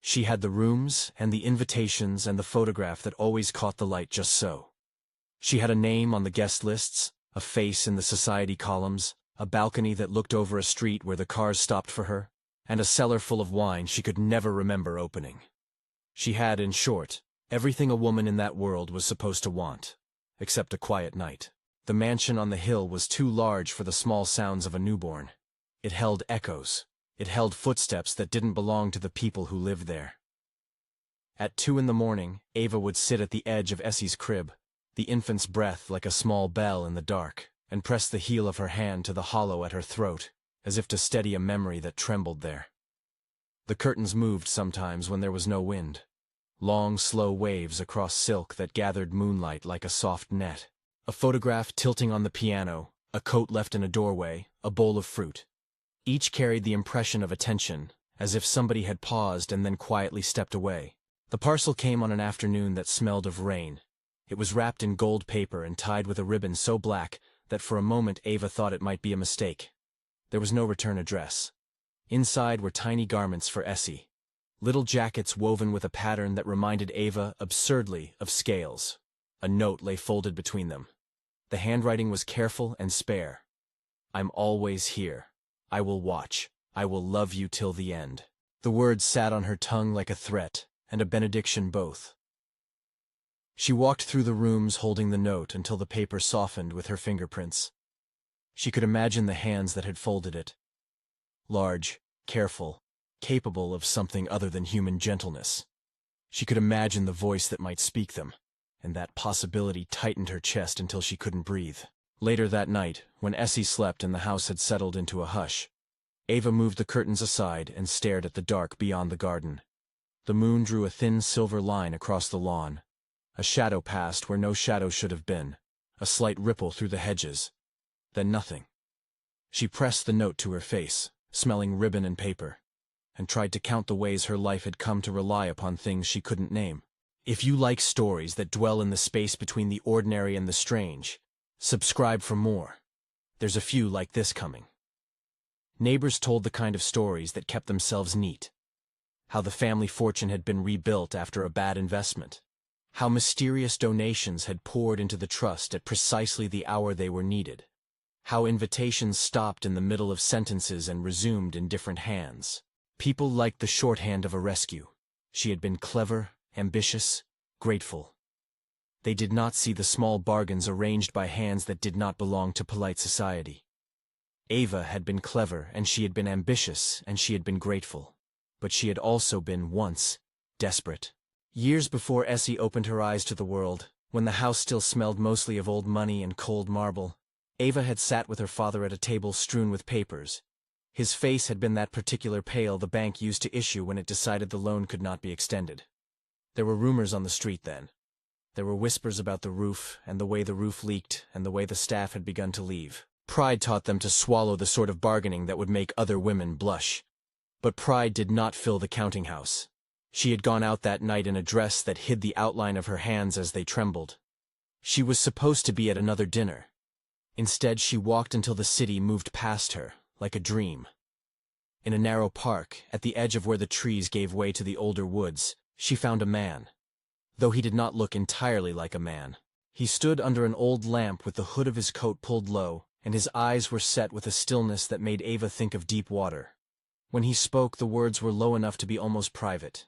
She had the rooms and the invitations and the photograph that always caught the light just so. She had a name on the guest lists, a face in the society columns, a balcony that looked over a street where the cars stopped for her, and a cellar full of wine she could never remember opening. She had, in short, everything a woman in that world was supposed to want, except a quiet night. The mansion on the hill was too large for the small sounds of a newborn. It held echoes. It held footsteps that didn't belong to the people who lived there. At 2 a.m, Ava would sit at the edge of Essie's crib, the infant's breath like a small bell in the dark, and press the heel of her hand to the hollow at her throat, as if to steady a memory that trembled there. The curtains moved sometimes when there was no wind. Long, slow waves across silk that gathered moonlight like a soft net. A photograph tilting on the piano, a coat left in a doorway, a bowl of fruit. Each carried the impression of attention, as if somebody had paused and then quietly stepped away. The parcel came on an afternoon that smelled of rain. It was wrapped in gold paper and tied with a ribbon so black that for a moment Ava thought it might be a mistake. There was no return address. Inside were tiny garments for Essie. Little jackets woven with a pattern that reminded Ava, absurdly, of scales. A note lay folded between them. The handwriting was careful and spare. "I'm always here. I will watch. I will love you till the end." The words sat on her tongue like a threat and a benediction both. She walked through the rooms holding the note until the paper softened with her fingerprints. She could imagine the hands that had folded it. Large, careful, capable of something other than human gentleness. She could imagine the voice that might speak them, and that possibility tightened her chest until she couldn't breathe. Later that night, when Essie slept and the house had settled into a hush, Ava moved the curtains aside and stared at the dark beyond the garden. The moon drew a thin silver line across the lawn. A shadow passed where no shadow should have been, a slight ripple through the hedges. Then nothing. She pressed the note to her face, smelling ribbon and paper, and tried to count the ways her life had come to rely upon things she couldn't name. If you like stories that dwell in the space between the ordinary and the strange, subscribe for more. There's a few like this coming. Neighbors told the kind of stories that kept themselves neat. How the family fortune had been rebuilt after a bad investment. How mysterious donations had poured into the trust at precisely the hour they were needed. How invitations stopped in the middle of sentences and resumed in different hands. People liked the shorthand of a rescue. She had been clever, ambitious, grateful. They did not see the small bargains arranged by hands that did not belong to polite society. Ava had been clever, and she had been ambitious, and she had been grateful. But she had also been, once, desperate. Years before Essie opened her eyes to the world, when the house still smelled mostly of old money and cold marble, Ava had sat with her father at a table strewn with papers. His face had been that particular pale the bank used to issue when it decided the loan could not be extended. There were rumors on the street then. There were whispers about the roof, and the way the roof leaked, and the way the staff had begun to leave. Pride taught them to swallow the sort of bargaining that would make other women blush. But pride did not fill the counting house. She had gone out that night in a dress that hid the outline of her hands as they trembled. She was supposed to be at another dinner. Instead, she walked until the city moved past her, like a dream. In a narrow park, at the edge of where the trees gave way to the older woods, she found a man. Though he did not look entirely like a man. He stood under an old lamp with the hood of his coat pulled low, and his eyes were set with a stillness that made Ava think of deep water. When he spoke, the words were low enough to be almost private.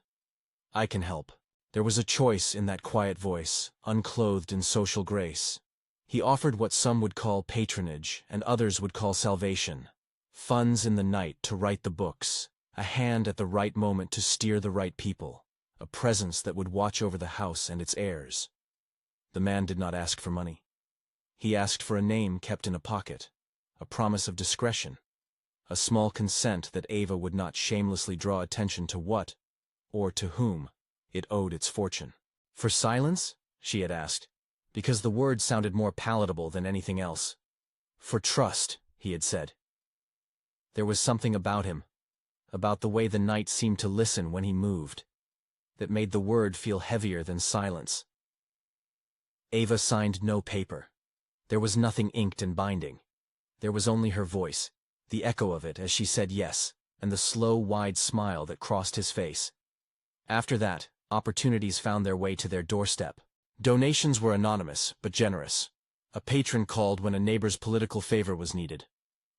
"I can help." There was a choice in that quiet voice, unclothed in social grace. He offered what some would call patronage, and others would call salvation. Funds in the night to write the books, a hand at the right moment to steer the right people, a presence that would watch over the house and its heirs. The man did not ask for money. He asked for a name kept in a pocket, a promise of discretion, a small consent that Ava would not shamelessly draw attention to what, or to whom, it owed its fortune. For silence? She had asked, because the word sounded more palatable than anything else. For trust, he had said. There was something about him, about the way the night seemed to listen when he moved, that made the word feel heavier than silence. Ava signed no paper. There was nothing inked and binding. There was only her voice, the echo of it as she said yes, and the slow, wide smile that crossed his face. After that, opportunities found their way to their doorstep. Donations were anonymous, but generous. A patron called when a neighbor's political favor was needed.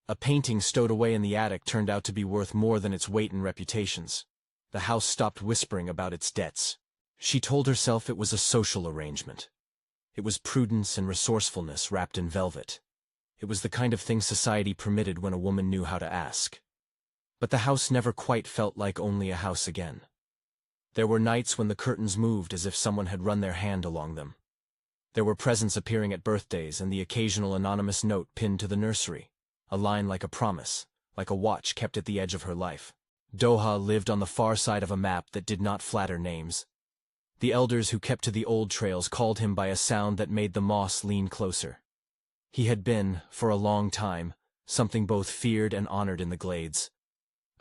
A painting stowed away in the attic turned out to be worth more than its weight in reputations. The house stopped whispering about its debts. She told herself it was a social arrangement. It was prudence and resourcefulness wrapped in velvet. It was the kind of thing society permitted when a woman knew how to ask. But the house never quite felt like only a house again. There were nights when the curtains moved as if someone had run their hand along them. There were presents appearing at birthdays and the occasional anonymous note pinned to the nursery, a line like a promise, like a watch kept at the edge of her life. Doha lived on the far side of a map that did not flatter names. The elders who kept to the old trails called him by a sound that made the moss lean closer. He had been, for a long time, something both feared and honored in the glades.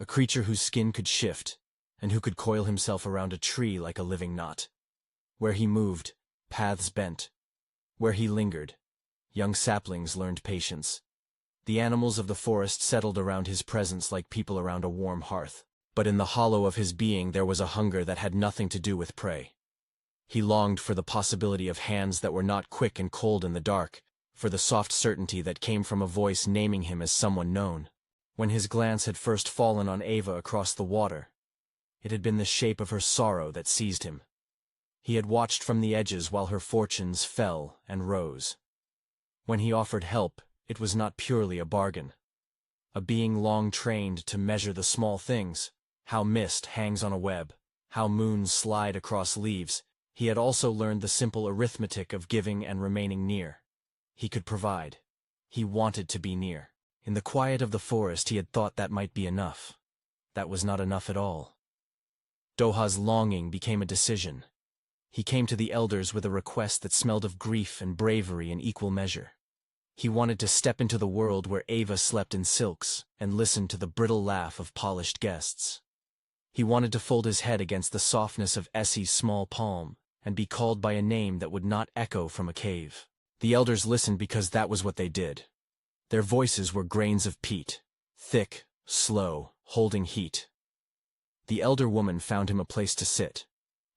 A creature whose skin could shift, and who could coil himself around a tree like a living knot. Where he moved, paths bent. Where he lingered, young saplings learned patience. The animals of the forest settled around his presence like people around a warm hearth. But in the hollow of his being there was a hunger that had nothing to do with prey. He longed for the possibility of hands that were not quick and cold in the dark, for the soft certainty that came from a voice naming him as someone known. When his glance had first fallen on Ava across the water, it had been the shape of her sorrow that seized him. He had watched from the edges while her fortunes fell and rose. When he offered help, it was not purely a bargain. A being long trained to measure the small things, how mist hangs on a web, how moons slide across leaves, he had also learned the simple arithmetic of giving and remaining near. He could provide. He wanted to be near. In the quiet of the forest he had thought that might be enough. That was not enough at all. Doha's longing became a decision. He came to the elders with a request that smelled of grief and bravery in equal measure. He wanted to step into the world where Ava slept in silks and listened to the brittle laugh of polished guests. He wanted to fold his head against the softness of Essie's small palm and be called by a name that would not echo from a cave. The elders listened because that was what they did. Their voices were grains of peat, thick, slow, holding heat. The elder woman found him a place to sit.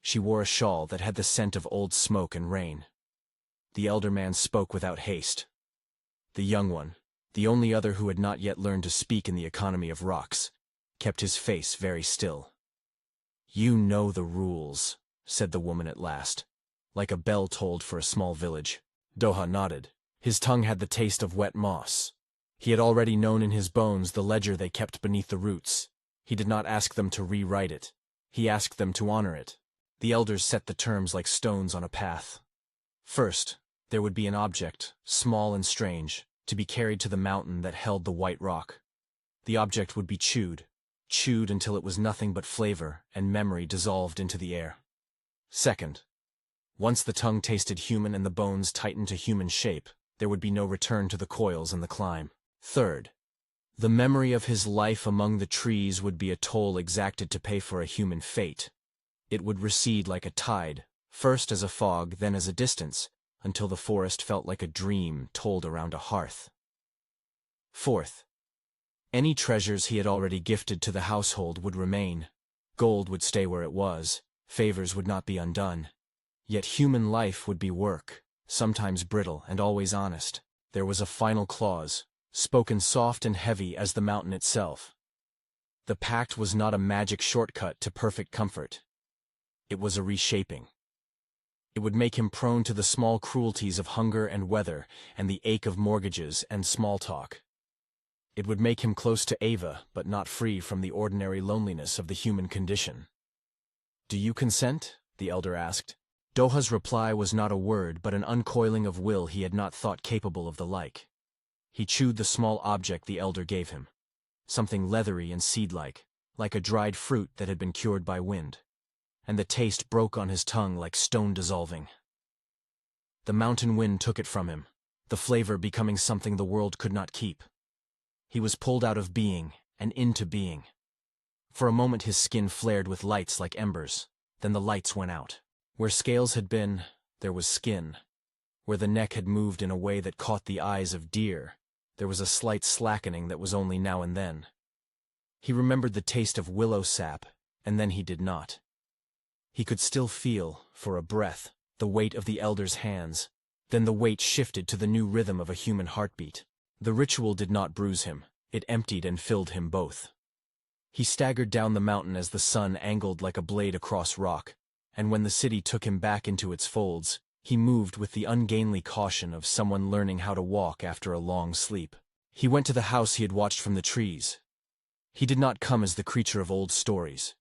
She wore a shawl that had the scent of old smoke and rain. The elder man spoke without haste. The young one, the only other who had not yet learned to speak in the economy of rocks, kept his face very still. "You know the rules," said the woman at last, like a bell tolled for a small village. Doha nodded. His tongue had the taste of wet moss. He had already known in his bones the ledger they kept beneath the roots. He did not ask them to rewrite it. He asked them to honor it. The elders set the terms like stones on a path. First, there would be an object, small and strange, to be carried to the mountain that held the white rock. The object would be chewed until it was nothing but flavor and memory dissolved into the air. Second, once the tongue tasted human and the bones tightened to human shape, there would be no return to the coils and the climb. Third, the memory of his life among the trees would be a toll exacted to pay for a human fate. It would recede like a tide, first as a fog, then as a distance, until the forest felt like a dream told around a hearth. Fourth, any treasures he had already gifted to the household would remain. Gold would stay where it was, favors would not be undone. Yet human life would be work, sometimes brittle and always honest. There was a final clause, spoken soft and heavy as the mountain itself. The pact was not a magic shortcut to perfect comfort. It was a reshaping. It would make him prone to the small cruelties of hunger and weather and the ache of mortgages and small talk. It would make him close to Ava, but not free from the ordinary loneliness of the human condition. "Do you consent?" the elder asked. Doha's reply was not a word but an uncoiling of will he had not thought capable of the like. He chewed the small object the elder gave him. Something leathery and seed-like, like a dried fruit that had been cured by wind. And the taste broke on his tongue like stone dissolving. The mountain wind took it from him, the flavor becoming something the world could not keep. He was pulled out of being and into being. For a moment his skin flared with lights like embers, then the lights went out. Where scales had been, there was skin. Where the neck had moved in a way that caught the eyes of deer, there was a slight slackening that was only now and then. He remembered the taste of willow sap, and then he did not. He could still feel, for a breath, the weight of the elder's hands. Then the weight shifted to the new rhythm of a human heartbeat. The ritual did not bruise him, it emptied and filled him both. He staggered down the mountain as the sun angled like a blade across rock, and when the city took him back into its folds, he moved with the ungainly caution of someone learning how to walk after a long sleep. He went to the house he had watched from the trees. He did not come as the creature of old stories.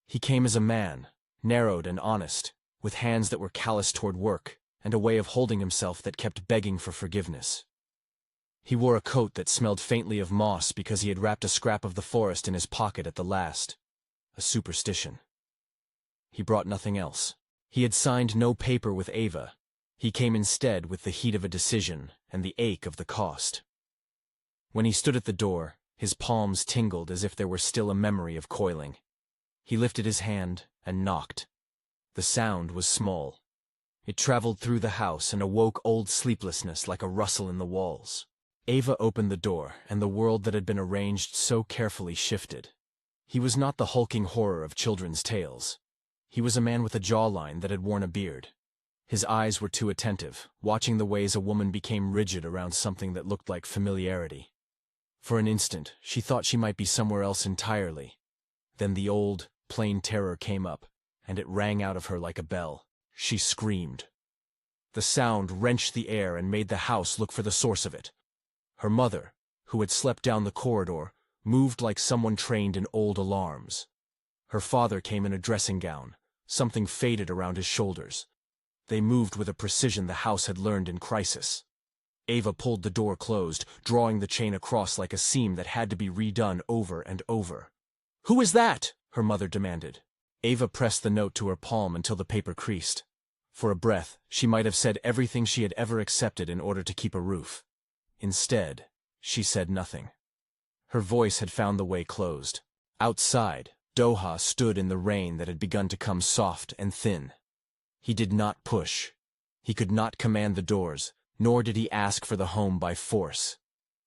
He came as a man, narrowed and honest, with hands that were callous toward work, and a way of holding himself that kept begging for forgiveness. He wore a coat that smelled faintly of moss because he had wrapped a scrap of the forest in his pocket at the last. A superstition. He brought nothing else. He had signed no paper with Ava. He came instead with the heat of a decision and the ache of the cost. When he stood at the door, his palms tingled as if there were still a memory of coiling. He lifted his hand and knocked. The sound was small. It traveled through the house and awoke old sleeplessness like a rustle in the walls. Ava opened the door, and the world that had been arranged so carefully shifted. He was not the hulking horror of children's tales. He was a man with a jawline that had worn a beard. His eyes were too attentive, watching the ways a woman became rigid around something that looked like familiarity. For an instant, she thought she might be somewhere else entirely. Then the old, plain terror came up, and it rang out of her like a bell. She screamed. The sound wrenched the air and made the house look for the source of it. Her mother, who had slept down the corridor, moved like someone trained in old alarms. Her father came in a dressing gown, something faded around his shoulders. They moved with a precision the house had learned in crisis. Ava pulled the door closed, drawing the chain across like a seam that had to be redone over and over. "Who is that?" her mother demanded. Ava pressed the note to her palm until the paper creased. For a breath, she might have said everything she had ever accepted in order to keep a roof. Instead, she said nothing. Her voice had found the way closed. Outside, Doha stood in the rain that had begun to come soft and thin. He did not push. He could not command the doors, nor did he ask for the home by force.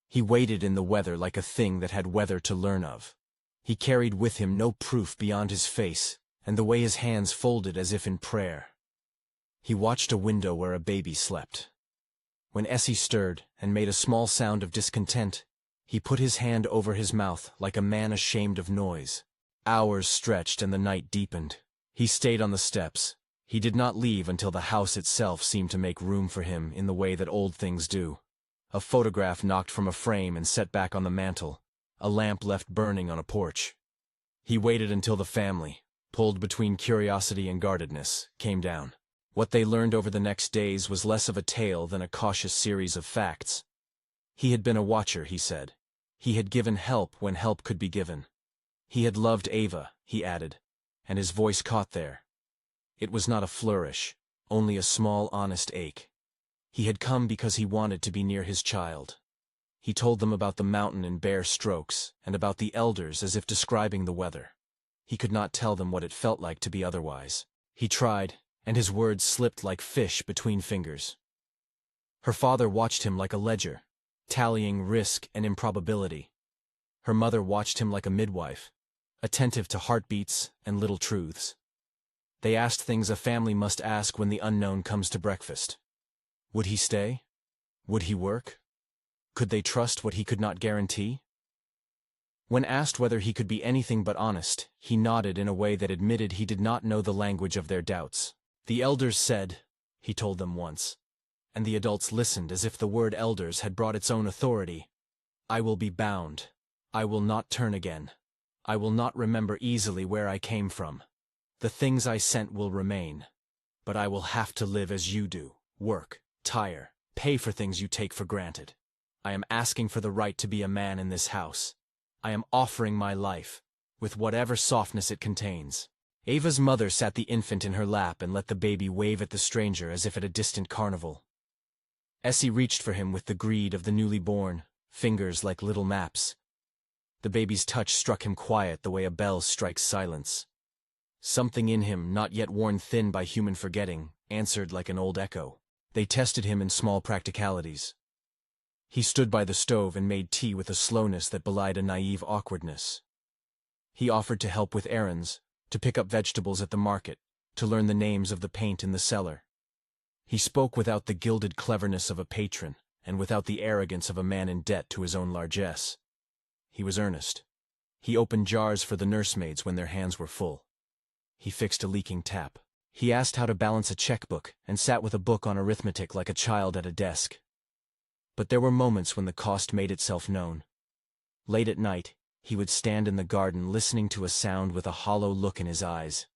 He waited in the weather like a thing that had weather to learn of. He carried with him no proof beyond his face, and the way his hands folded as if in prayer. He watched a window where a baby slept. When Essie stirred and made a small sound of discontent, he put his hand over his mouth like a man ashamed of noise. Hours stretched and the night deepened. He stayed on the steps. He did not leave until the house itself seemed to make room for him in the way that old things do. A photograph knocked from a frame and set back on the mantel, a lamp left burning on a porch. He waited until the family, pulled between curiosity and guardedness, came down. What they learned over the next days was less of a tale than a cautious series of facts. He had been a watcher, he said. He had given help when help could be given. He had loved Ava, he added, and his voice caught there. It was not a flourish, only a small, honest ache. He had come because he wanted to be near his child. He told them about the mountain in bare strokes, and about the elders as if describing the weather. He could not tell them what it felt like to be otherwise. He tried, and his words slipped like fish between fingers. Her father watched him like a ledger, tallying risk and improbability. Her mother watched him like a midwife, attentive to heartbeats and little truths. They asked things a family must ask when the unknown comes to breakfast. Would he stay? Would he work? Could they trust what he could not guarantee? When asked whether he could be anything but honest, he nodded in a way that admitted he did not know the language of their doubts. "The elders said," he told them once, and the adults listened as if the word elders had brought its own authority. "I will be bound. I will not turn again. I will not remember easily where I came from. The things I sent will remain. But I will have to live as you do, work, tire, pay for things you take for granted. I am asking for the right to be a man in this house. I am offering my life, with whatever softness it contains." Ava's mother sat the infant in her lap and let the baby wave at the stranger as if at a distant carnival. Essie reached for him with the greed of the newly born, fingers like little maps. The baby's touch struck him quiet the way a bell strikes silence. Something in him, not yet worn thin by human forgetting, answered like an old echo. They tested him in small practicalities. He stood by the stove and made tea with a slowness that belied a naive awkwardness. He offered to help with errands, to pick up vegetables at the market, to learn the names of the paint in the cellar. He spoke without the gilded cleverness of a patron, and without the arrogance of a man in debt to his own largesse. He was earnest. He opened jars for the nursemaids when their hands were full. He fixed a leaking tap. He asked how to balance a checkbook, and sat with a book on arithmetic like a child at a desk. But there were moments when the cost made itself known. Late at night, he would stand in the garden listening to a sound with a hollow look in his eyes.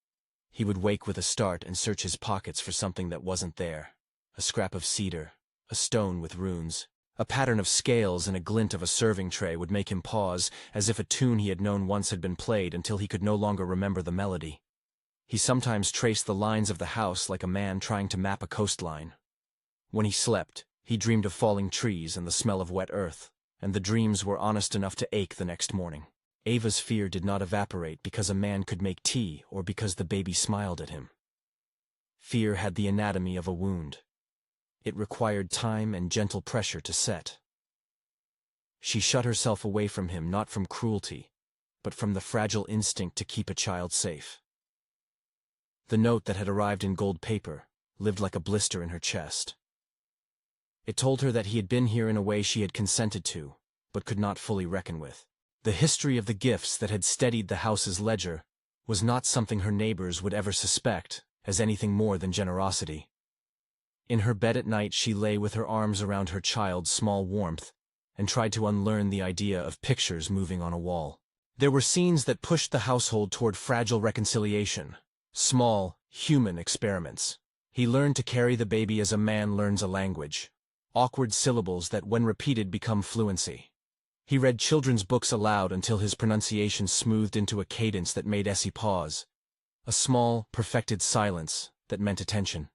He would wake with a start and search his pockets for something that wasn't there. A scrap of cedar, a stone with runes, a pattern of scales and a glint of a serving tray would make him pause, as if a tune he had known once had been played until he could no longer remember the melody. He sometimes traced the lines of the house like a man trying to map a coastline. When he slept, he dreamed of falling trees and the smell of wet earth, and the dreams were honest enough to ache the next morning. Ava's fear did not evaporate because a man could make tea or because the baby smiled at him. Fear had the anatomy of a wound. It required time and gentle pressure to set. She shut herself away from him not from cruelty, but from the fragile instinct to keep a child safe. The note that had arrived in gold paper lived like a blister in her chest. It told her that he had been here in a way she had consented to, but could not fully reckon with. The history of the gifts that had steadied the house's ledger was not something her neighbors would ever suspect as anything more than generosity. In her bed at night she lay with her arms around her child's small warmth and tried to unlearn the idea of pictures moving on a wall. There were scenes that pushed the household toward fragile reconciliation. Small, human experiments. He learned to carry the baby as a man learns a language. Awkward syllables that, when repeated, become fluency. He read children's books aloud until his pronunciation smoothed into a cadence that made Essie pause. A small, perfected silence that meant attention.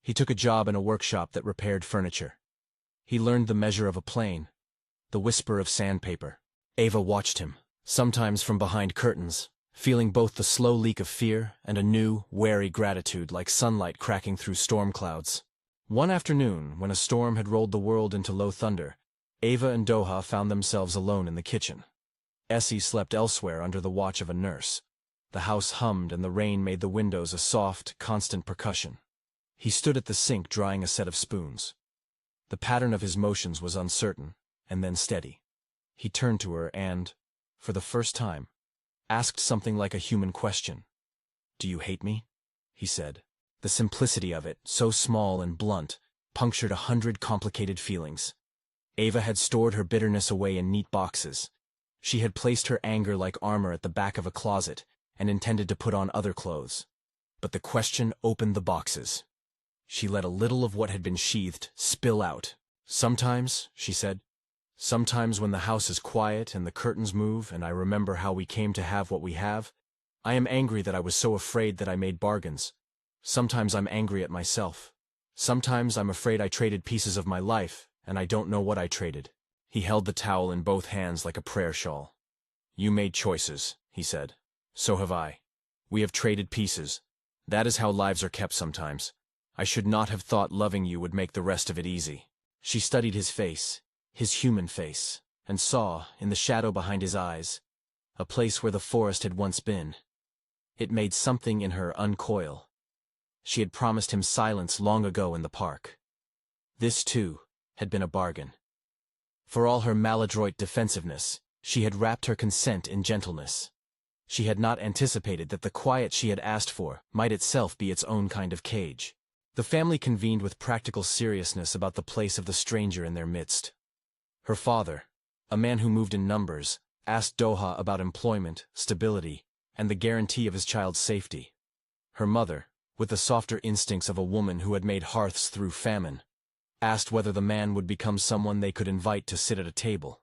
He took a job in a workshop that repaired furniture. He learned the measure of a plane, the whisper of sandpaper. Ava watched him, sometimes from behind curtains, feeling both the slow leak of fear and a new, wary gratitude like sunlight cracking through storm clouds. One afternoon, when a storm had rolled the world into low thunder, Ava and Doha found themselves alone in the kitchen. Essie slept elsewhere under the watch of a nurse. The house hummed and the rain made the windows a soft, constant percussion. He stood at the sink drying a set of spoons. The pattern of his motions was uncertain, and then steady. He turned to her and, for the first time, asked something like a human question. "Do you hate me?" he said. The simplicity of it, so small and blunt, punctured 100 complicated feelings. Ava had stored her bitterness away in neat boxes. She had placed her anger like armor at the back of a closet and intended to put on other clothes. But the question opened the boxes. She let a little of what had been sheathed spill out. "Sometimes," she said, "sometimes when the house is quiet and the curtains move and I remember how we came to have what we have, I am angry that I was so afraid that I made bargains. Sometimes I'm angry at myself. Sometimes I'm afraid I traded pieces of my life, and I don't know what I traded." He held the towel in both hands like a prayer shawl. "You made choices," he said. "So have I. We have traded pieces. That is how lives are kept sometimes. I should not have thought loving you would make the rest of it easy." She studied his face, his human face, and saw, in the shadow behind his eyes, a place where the forest had once been. It made something in her uncoil. She had promised him silence long ago in the park. This, too, had been a bargain. For all her maladroit defensiveness, she had wrapped her consent in gentleness. She had not anticipated that the quiet she had asked for might itself be its own kind of cage. The family convened with practical seriousness about the place of the stranger in their midst. Her father, a man who moved in numbers, asked Doha about employment, stability, and the guarantee of his child's safety. Her mother, with the softer instincts of a woman who had made hearths through famine, asked whether the man would become someone they could invite to sit at a table.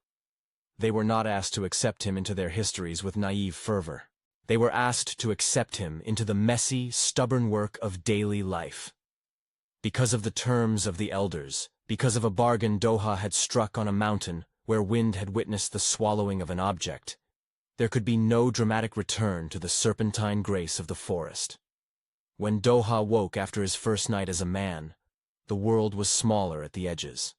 They were not asked to accept him into their histories with naive fervor. They were asked to accept him into the messy, stubborn work of daily life. Because of the terms of the elders, because of a bargain Doha had struck on a mountain where wind had witnessed the swallowing of an object, there could be no dramatic return to the serpentine grace of the forest. When Doha woke after his first night as a man, the world was smaller at the edges.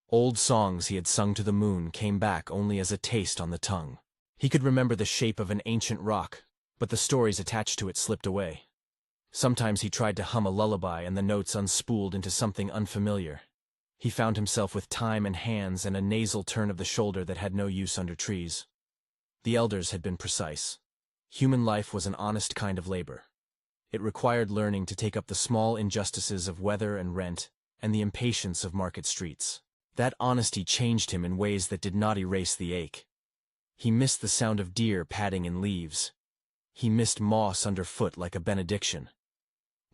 Old songs he had sung to the moon came back only as a taste on the tongue. He could remember the shape of an ancient rock, but the stories attached to it slipped away. Sometimes he tried to hum a lullaby and the notes unspooled into something unfamiliar. He found himself with time and hands and a nasal turn of the shoulder that had no use under trees. The elders had been precise. Human life was an honest kind of labor. It required learning to take up the small injustices of weather and rent and the impatience of market streets. That honesty changed him in ways that did not erase the ache. He missed the sound of deer padding in leaves. He missed moss underfoot like a benediction.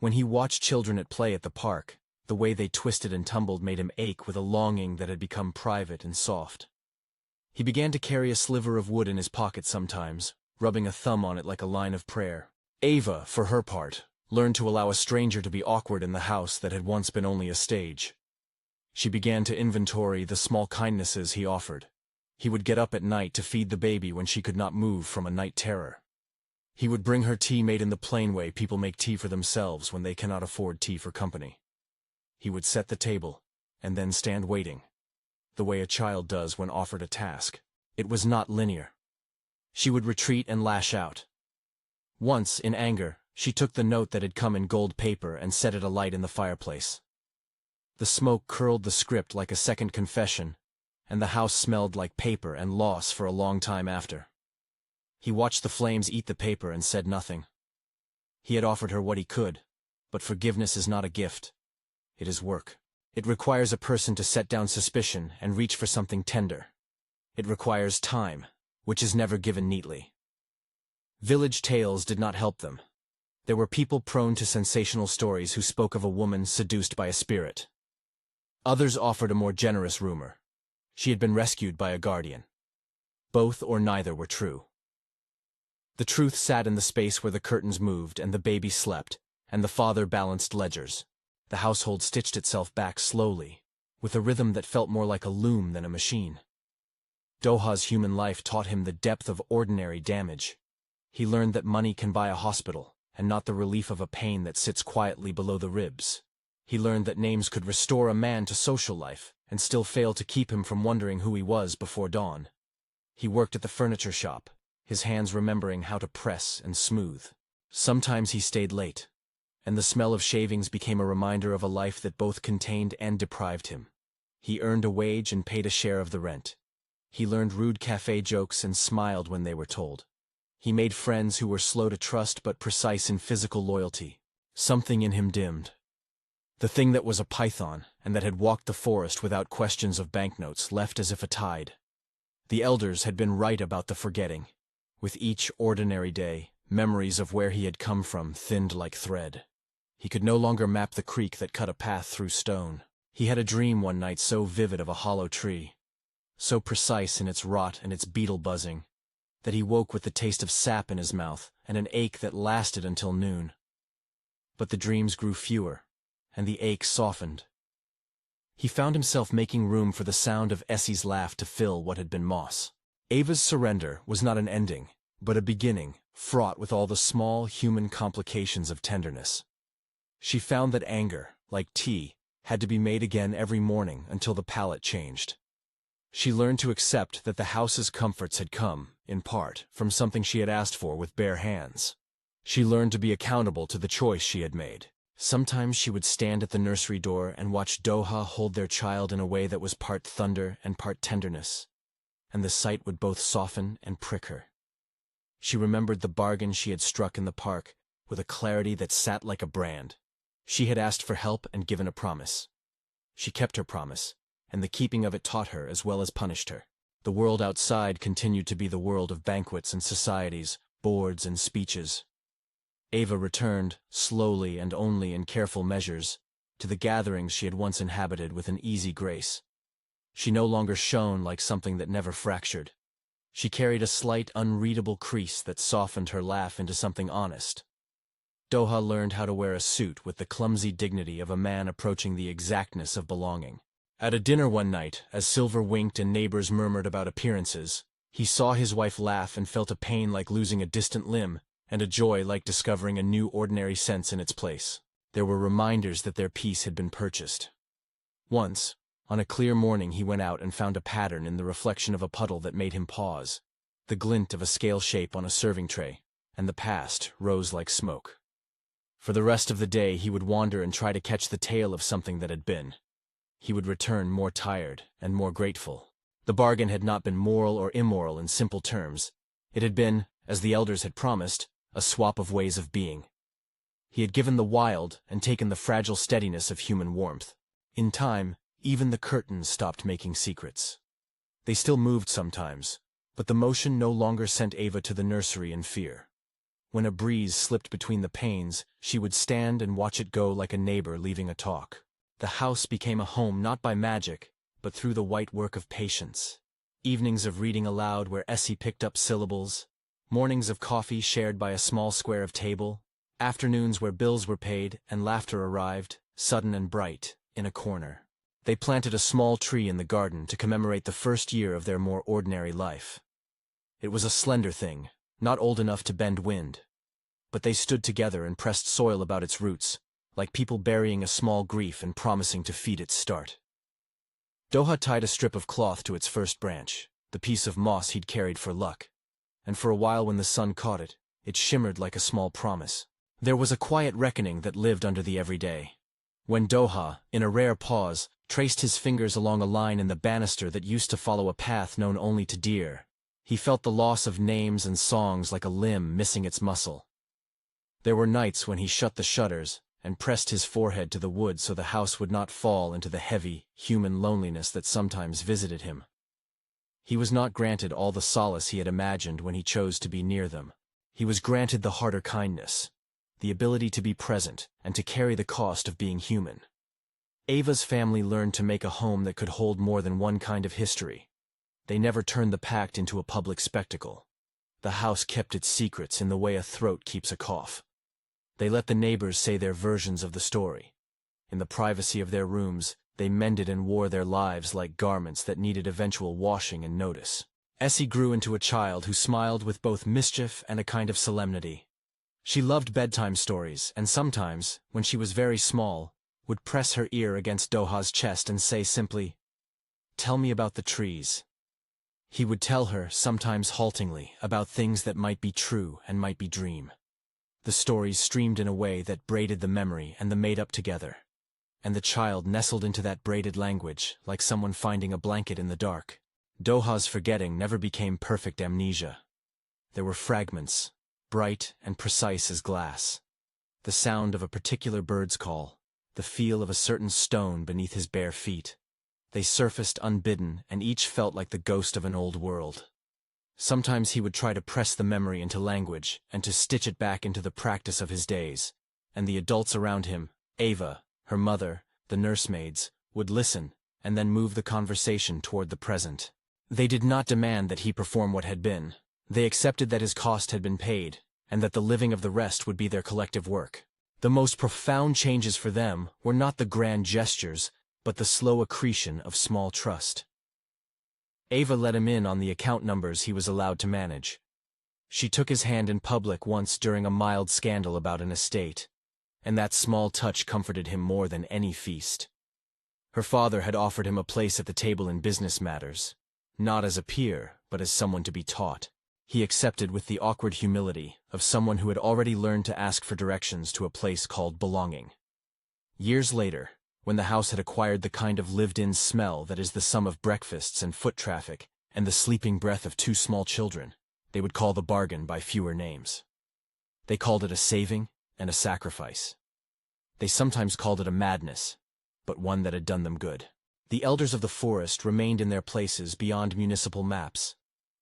When he watched children at play at the park, the way they twisted and tumbled made him ache with a longing that had become private and soft. He began to carry a sliver of wood in his pocket sometimes, rubbing a thumb on it like a line of prayer. Ava, for her part, learned to allow a stranger to be awkward in the house that had once been only a stage. She began to inventory the small kindnesses he offered. He would get up at night to feed the baby when she could not move from a night terror. He would bring her tea made in the plain way people make tea for themselves when they cannot afford tea for company. He would set the table, and then stand waiting, the way a child does when offered a task. It was not linear. She would retreat and lash out. Once, in anger, she took the note that had come in gold paper and set it alight in the fireplace. The smoke curled the script like a second confession, and the house smelled like paper and loss for a long time after. He watched the flames eat the paper and said nothing. He had offered her what he could, but forgiveness is not a gift. It is work. It requires a person to set down suspicion and reach for something tender. It requires time, which is never given neatly. Village tales did not help them. There were people prone to sensational stories who spoke of a woman seduced by a spirit. Others offered a more generous rumor. She had been rescued by a guardian. Both or neither were true. The truth sat in the space where the curtains moved and the baby slept, and the father balanced ledgers. The household stitched itself back slowly, with a rhythm that felt more like a loom than a machine. Doha's human life taught him the depth of ordinary damage. He learned that money can buy a hospital, and not the relief of a pain that sits quietly below the ribs. He learned that names could restore a man to social life, and still fail to keep him from wondering who he was before dawn. He worked at the furniture shop, his hands remembering how to press and smooth. Sometimes he stayed late, and the smell of shavings became a reminder of a life that both contained and deprived him. He earned a wage and paid a share of the rent. He learned rude cafe jokes and smiled when they were told. He made friends who were slow to trust but precise in physical loyalty. Something in him dimmed. The thing that was a python and that had walked the forest without questions of banknotes left as if a tide. The elders had been right about the forgetting. With each ordinary day, memories of where he had come from thinned like thread. He could no longer map the creek that cut a path through stone. He had a dream one night so vivid of a hollow tree, so precise in its rot and its beetle buzzing, that he woke with the taste of sap in his mouth and an ache that lasted until noon. But the dreams grew fewer, and the ache softened. He found himself making room for the sound of Essie's laugh to fill what had been moss. Ava's surrender was not an ending, but a beginning, fraught with all the small human complications of tenderness. She found that anger, like tea, had to be made again every morning until the palate changed. She learned to accept that the house's comforts had come, in part, from something she had asked for with bare hands. She learned to be accountable to the choice she had made. Sometimes she would stand at the nursery door and watch Doha hold their child in a way that was part thunder and part tenderness, and the sight would both soften and prick her. She remembered the bargain she had struck in the park with a clarity that sat like a brand. She had asked for help and given a promise. She kept her promise, and the keeping of it taught her as well as punished her. The world outside continued to be the world of banquets and societies, boards and speeches. Ava returned, slowly and only in careful measures, to the gatherings she had once inhabited with an easy grace. She no longer shone like something that never fractured. She carried a slight, unreadable crease that softened her laugh into something honest. Doha learned how to wear a suit with the clumsy dignity of a man approaching the exactness of belonging. At a dinner one night, as Silver winked and neighbors murmured about appearances, he saw his wife laugh and felt a pain like losing a distant limb, and a joy like discovering a new ordinary sense in its place. There were reminders that their peace had been purchased. Once, on a clear morning, he went out and found a pattern in the reflection of a puddle that made him pause. The glint of a scale shape on a serving tray, and the past rose like smoke. For the rest of the day he would wander and try to catch the tail of something that had been. He would return more tired and more grateful. The bargain had not been moral or immoral in simple terms. It had been, as the elders had promised, a swap of ways of being. He had given the wild and taken the fragile steadiness of human warmth. In time, even the curtains stopped making secrets. They still moved sometimes, but the motion no longer sent Ava to the nursery in fear. When a breeze slipped between the panes, she would stand and watch it go like a neighbor leaving a talk. The house became a home not by magic, but through the white work of patience. Evenings of reading aloud where Essie picked up syllables, mornings of coffee shared by a small square of table, afternoons where bills were paid and laughter arrived, sudden and bright, in a corner. They planted a small tree in the garden to commemorate the first year of their more ordinary life. It was a slender thing, not old enough to bend wind. But they stood together and pressed soil about its roots, like people burying a small grief and promising to feed its start. Doha tied a strip of cloth to its first branch, the piece of moss he'd carried for luck, and for a while when the sun caught it, it shimmered like a small promise. There was a quiet reckoning that lived under the everyday. When Doha, in a rare pause, traced his fingers along a line in the banister that used to follow a path known only to deer, he felt the loss of names and songs like a limb missing its muscle. There were nights when he shut the shutters and pressed his forehead to the wood so the house would not fall into the heavy, human loneliness that sometimes visited him. He was not granted all the solace he had imagined when he chose to be near them. He was granted the harder kindness, the ability to be present and to carry the cost of being human. Ava's family learned to make a home that could hold more than one kind of history. They never turned the Pact into a public spectacle. The house kept its secrets in the way a throat keeps a cough. They let the neighbors say their versions of the story. In the privacy of their rooms, they mended and wore their lives like garments that needed eventual washing and notice. Essie grew into a child who smiled with both mischief and a kind of solemnity. She loved bedtime stories and sometimes, when she was very small, would press her ear against Doha's chest and say simply, "Tell me about the trees." He would tell her, sometimes haltingly, about things that might be true and might be dream. The stories streamed in a way that braided the memory and the made-up together. And the child nestled into that braided language, like someone finding a blanket in the dark. Doha's forgetting never became perfect amnesia. There were fragments, bright and precise as glass. The sound of a particular bird's call, the feel of a certain stone beneath his bare feet. They surfaced unbidden, and each felt like the ghost of an old world. Sometimes he would try to press the memory into language and to stitch it back into the practice of his days, and the adults around him, Ava, her mother, the nursemaids, would listen and then move the conversation toward the present. They did not demand that he perform what had been. They accepted that his cost had been paid, and that the living of the rest would be their collective work. The most profound changes for them were not the grand gestures, but the slow accretion of small trust. Ava let him in on the account numbers he was allowed to manage. She took his hand in public once during a mild scandal about an estate, and that small touch comforted him more than any feast. Her father had offered him a place at the table in business matters, not as a peer, but as someone to be taught. He accepted with the awkward humility of someone who had already learned to ask for directions to a place called belonging. Years later, when the house had acquired the kind of lived-in smell that is the sum of breakfasts and foot traffic and the sleeping breath of two small children, they would call the bargain by fewer names. They called it a saving and a sacrifice. They sometimes called it a madness, but one that had done them good. The elders of the forest remained in their places beyond municipal maps.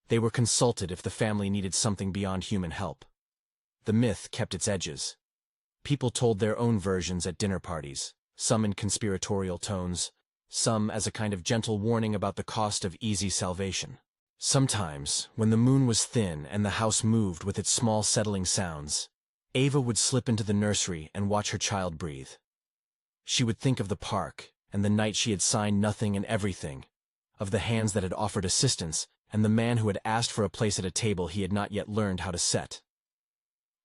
They were consulted if the family needed something beyond human help. The myth kept its edges. People told their own versions at dinner parties, some in conspiratorial tones, some as a kind of gentle warning about the cost of easy salvation. Sometimes, when the moon was thin and the house moved with its small settling sounds, Ava would slip into the nursery and watch her child breathe. She would think of the park, and the night she had signed nothing and everything, of the hands that had offered assistance, and the man who had asked for a place at a table he had not yet learned how to set.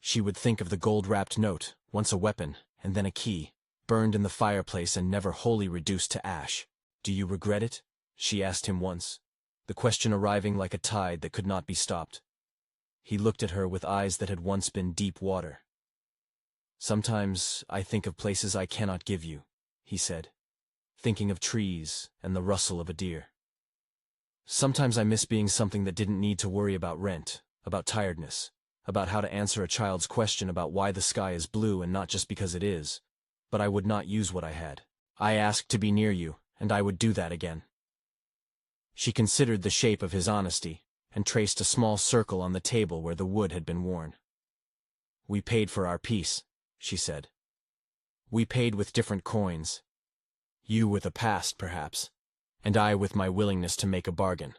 She would think of the gold-wrapped note, once a weapon, and then a key, burned in the fireplace and never wholly reduced to ash. "Do you regret it?" she asked him once, the question arriving like a tide that could not be stopped. He looked at her with eyes that had once been deep water. Sometimes I think of places I cannot give you, he said, thinking of trees and the rustle of a deer. Sometimes I miss being something that didn't need to worry about rent, about tiredness, about how to answer a child's question about why the sky is blue and not just because it is, but I would not use what I had. I asked to be near you, and I would do that again. She considered the shape of his honesty, and traced a small circle on the table where the wood had been worn. We paid for our peace, she said. We paid with different coins. You with a past, perhaps, and I with my willingness to make a bargain.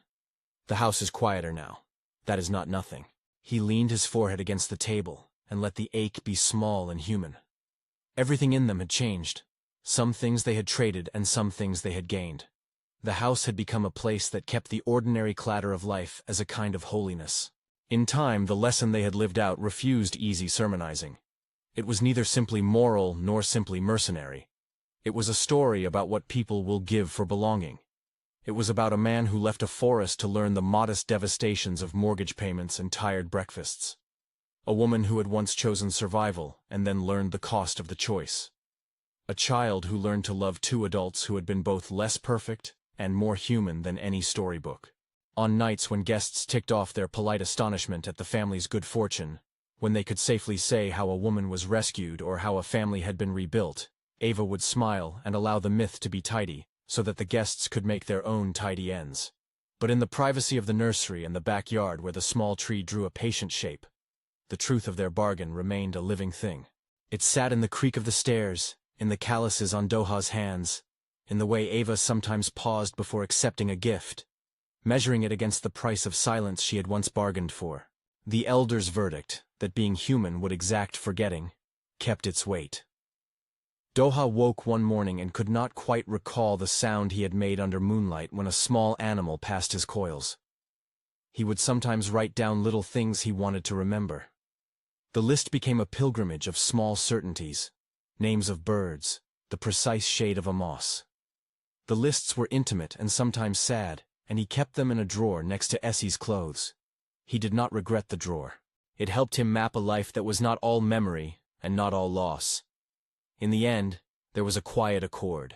The house is quieter now. That is not nothing. He leaned his forehead against the table, and let the ache be small and human. Everything in them had changed. Some things they had traded and some things they had gained. The house had become a place that kept the ordinary clatter of life as a kind of holiness. In time, the lesson they had lived out refused easy sermonizing. It was neither simply moral nor simply mercenary. It was a story about what people will give for belonging. It was about a man who left a forest to learn the modest devastations of mortgage payments and tired breakfasts. A woman who had once chosen survival and then learned the cost of the choice. A child who learned to love two adults who had been both less perfect and more human than any storybook. On nights when guests ticked off their polite astonishment at the family's good fortune, when they could safely say how a woman was rescued or how a family had been rebuilt, Ava would smile and allow the myth to be tidy, so that the guests could make their own tidy ends. But in the privacy of the nursery and the backyard where the small tree drew a patient shape, the truth of their bargain remained a living thing. It sat in the creak of the stairs, in the calluses on Doha's hands, in the way Ava sometimes paused before accepting a gift, measuring it against the price of silence she had once bargained for. The elder's verdict, that being human would exact forgetting, kept its weight. Doha woke one morning and could not quite recall the sound he had made under moonlight when a small animal passed his coils. He would sometimes write down little things he wanted to remember. The list became a pilgrimage of small certainties, names of birds, the precise shade of a moss. The lists were intimate and sometimes sad, and he kept them in a drawer next to Essie's clothes. He did not regret the drawer. It helped him map a life that was not all memory and not all loss. In the end, there was a quiet accord.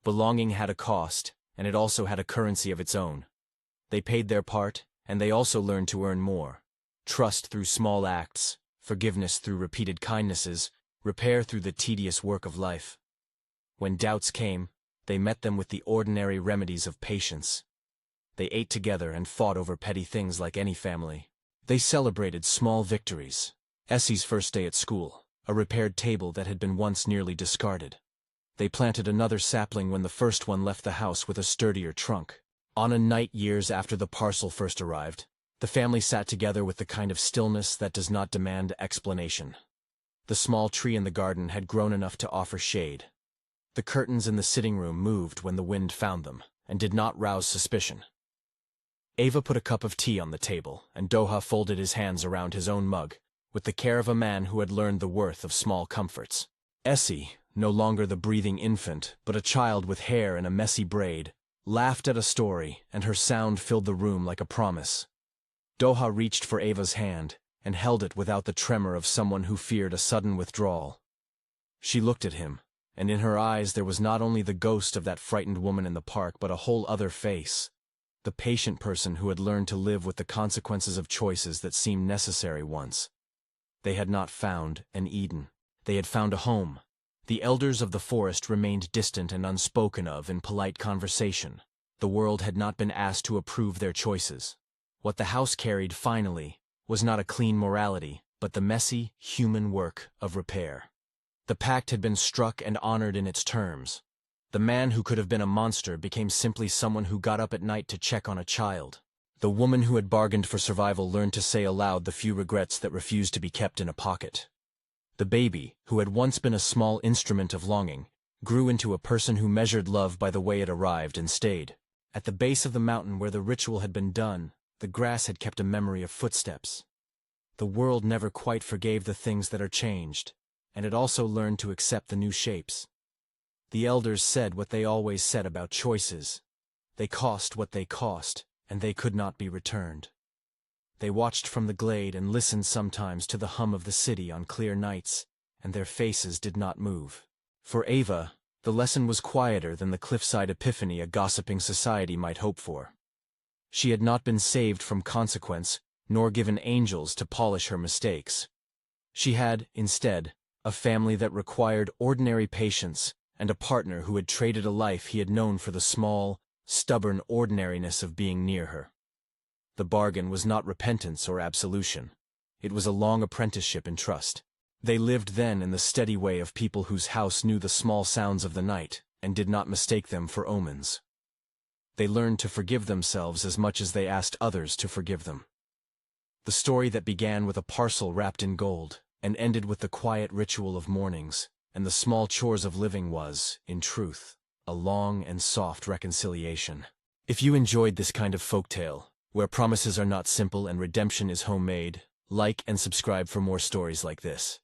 Belonging had a cost, and it also had a currency of its own. They paid their part, and they also learned to earn more. Trust through small acts, forgiveness through repeated kindnesses, repair through the tedious work of life. When doubts came, they met them with the ordinary remedies of patience. They ate together and fought over petty things like any family. They celebrated small victories. Essie's first day at school, a repaired table that had been once nearly discarded. They planted another sapling when the first one left the house with a sturdier trunk. On a night years after the parcel first arrived, the family sat together with the kind of stillness that does not demand explanation. The small tree in the garden had grown enough to offer shade. The curtains in the sitting room moved when the wind found them, and did not rouse suspicion. Ava put a cup of tea on the table, and Doha folded his hands around his own mug, with the care of a man who had learned the worth of small comforts. Essie, no longer the breathing infant, but a child with hair in a messy braid, laughed at a story, and her sound filled the room like a promise. Doha reached for Ava's hand, and held it without the tremor of someone who feared a sudden withdrawal. She looked at him, and in her eyes there was not only the ghost of that frightened woman in the park but a whole other face, the patient person who had learned to live with the consequences of choices that seemed necessary once. They had not found an Eden. They had found a home. The elders of the forest remained distant and unspoken of in polite conversation. The world had not been asked to approve their choices. What the house carried, finally, was not a clean morality, but the messy, human work of repair. The pact had been struck and honored in its terms. The man who could have been a monster became simply someone who got up at night to check on a child. The woman who had bargained for survival learned to say aloud the few regrets that refused to be kept in a pocket. The baby, who had once been a small instrument of longing, grew into a person who measured love by the way it arrived and stayed. At the base of the mountain where the ritual had been done, the grass had kept a memory of footsteps. The world never quite forgave the things that are changed, and it also learned to accept the new shapes. The elders said what they always said about choices. They cost what they cost, and they could not be returned. They watched from the glade and listened sometimes to the hum of the city on clear nights, and their faces did not move. For Ava, the lesson was quieter than the cliffside epiphany a gossiping society might hope for. She had not been saved from consequence, nor given angels to polish her mistakes. She had, instead, a family that required ordinary patience and a partner who had traded a life he had known for the small, stubborn ordinariness of being near her. The bargain was not repentance or absolution. It was a long apprenticeship in trust. They lived then in the steady way of people whose house knew the small sounds of the night and did not mistake them for omens. They learned to forgive themselves as much as they asked others to forgive them. The story that began with a parcel wrapped in gold and ended with the quiet ritual of mornings and the small chores of living was, in truth, a long and soft reconciliation. If you enjoyed this kind of folktale, where promises are not simple and redemption is homemade, like and subscribe for more stories like this.